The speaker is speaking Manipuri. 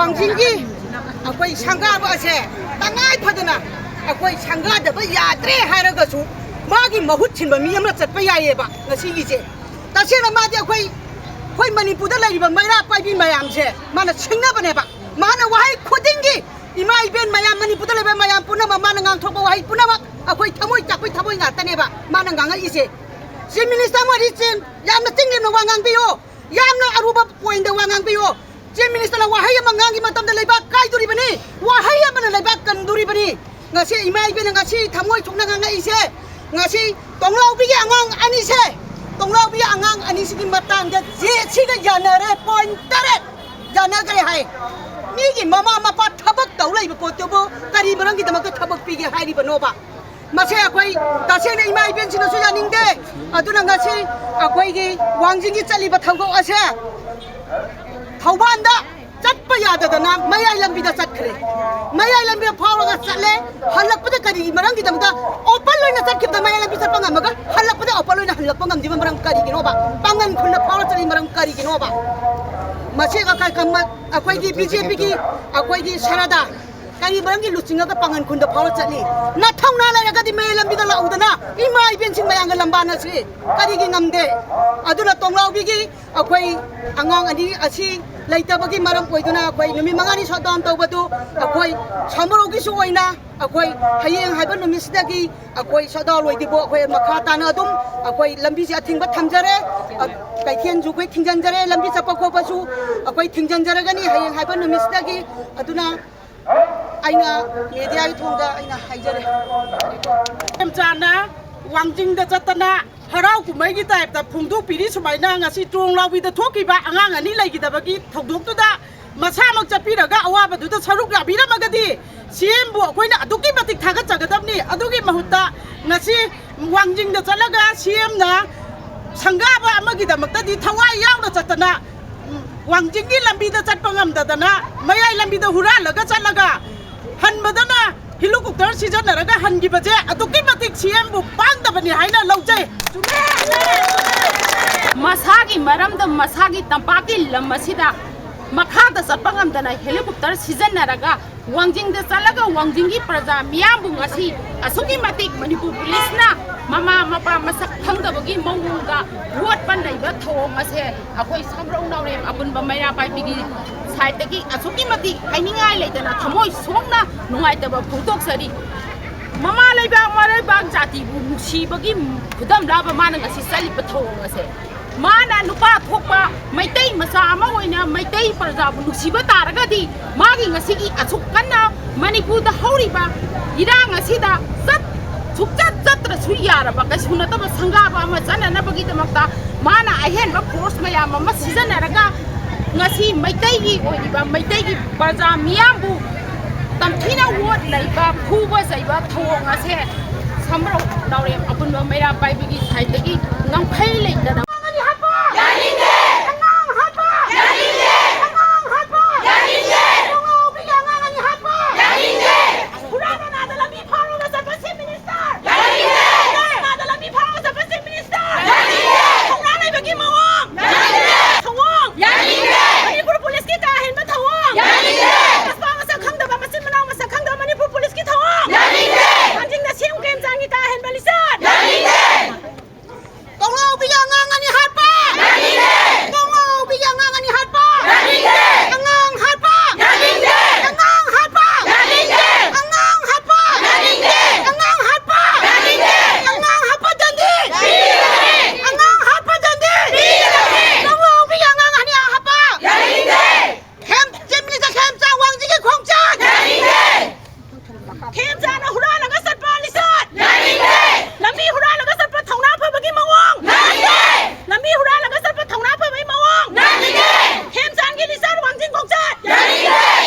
वांजिंगी अखोई संगाबा से तंगाई फदना अखोई संगादब याद्रे हारगसु मागी महुत छिनबा मी अमरा चटपा यायेबा ngasigiसे तसेना मादि अखोई मणिपुरदा लैरिबा मैरा पाइबी मयाम से माना छिंगनाबनेबा माना वाहाई खुदिंगी इमा इबेन मयाम मणिपुरदा लैबा मयाम पुनम माना ngang वाहाई पुनम अखोई थमोई चाकोई थमोई ngaतनेबा माना ngangaise चीफ मिनिस्टर मोदी चीन यामना तिंगलिम वांगांग बियो यामना अरुबा पॉइंट वांगांग बियो चीफ मिनिस्टर वाहाई मंगांगी मतम लेबा काइदुरी बनी वाहाई अमना लेबा कंदुरी बनी ngasi इमा Eben ngasi थमोई थुकना ngangaise ngasi tonglawi angang anise tonglawi angang anisigi matang da je siga janare point tare janagre hai mi gi mama mapa thabak tau lai ba potobo kari marang gi damak thabak pi gi hai ri banoba mase akoi tase na ima iben sina so janing de aduna ngasi akoi gi wangjing gi chali ba thaugo ase thauban da चटपा याददना मयाई लंबी दा चटखरे मयाई लंबी फावरगा चले हल्लकपदे करी मरंगी दमदा ओपन लोइना चटखिबदा मयाई लंबी चटपा ngamaga हल्लकपदे ओपन लोइना हल्लकपा ngamदिबा मरंग करी गिनोबा पांगन खुन्ना फावर चली मरंग करी गिनोबा मसे का काय कम अखोई की बीजेपी की अखोई की शरदा करी मरंगी लुचिंगा का पांगन खुन्दा फावर चली ना थौना लायगा दि मयाई लंबी दा लाउदना इमा इबेन सिंग मयांग लंबाना से करी gi ngamde aduna tonglawi gi अखोई अंगांग अनि असि लैतबगी मरम कोइदुना अखोई नुमि मंगानी शटडाउन तौबदु अखोई समरोगी सु ओइना अखोई हयेंग हाइबा नुमिसिदगी अखोई शटडाउन लोइदिबो अखोई मखा ताना अदुम अखोई लंबी से अथिंगबा थमजरे कैथेन जु कोइ थिंगजनजरे लंबी चपा खोबसु अखोई थिंगजनजरगनी हयेंग हाइबा नुमिसिदगी अदुना आइना मीडिया की थोंगा आइना हाइजरे एमचाना वांजिंग द चतना हराव कुमैगी टाइप फुंदू पीरी सुमाइना ngasi tonglawi थोकिबा आंगांग अनि लैगिदबगी थौदोक्तुदा मसामक चपीरगा अवाबदुदा सरुक लाबिरमगदी सीएम बु अखोइना अदुकी मतिक थागत जगदबनी अदुगी महुत्ता ngasi वांजिंग द चलगा सीएम ना संगाबा अमगिदमक्तदी थवाई यावना चतना वांजिंगी लंबी द चटपा ngamdadana मयाई लंबी द हुरालगा चलगा हनबदना हेलीकॉप्टर सिजनरगा हनगिबजे अदुकी मतिक सीएम बु पांगदबनी हाइना लौजै मसागी मरमद मसागी तंपाकी लमसिदा मखादा चपंगमदना हेलीकॉप्टर सिजनरगा वांजिंग द चलगा वांजिंगी प्रजा मियाबु ngasi असुकी मतिक मणिपुर पुलिसना ममा मपा मसक फंगदबगी मौंगा वोट पनैबा थोंग असे अखोई समरौ नौरेम अपुनबा मैरा पाइपिगी साइडगी असुकी मतिक हाइनिंगाय लेदना थमोय सोंगना नुंगाइतबा फोटोक्सरी ममा लेबाग मरेबाग जाति बु नुसीबगी खुदम लाबा माना ngasi चलिबा थोंग असे माना नुपा थोकपा मैतै मसा अमा होइना मैतै प्रजा बु नुसीबा तारगदी मागी ngasiगी असुक कन्ना मणिपुरदा हौरिबा इरांग असिदा सत सुकचत चत्र सुयारबा कसुनतबा संगाबा अमा चननबगी दमक्ता माना अहेनबा फोर्स मयाम अमा सिजनरगा ngasi मैतैगी ओइबा मैतैगी प्रजा मियाबु तमथिना वोट लैबा फुबा जैबा थोंग असे समरौ नौरेम अपुनबा मैरा पाइबिगी साइडगी ngangphai लेदना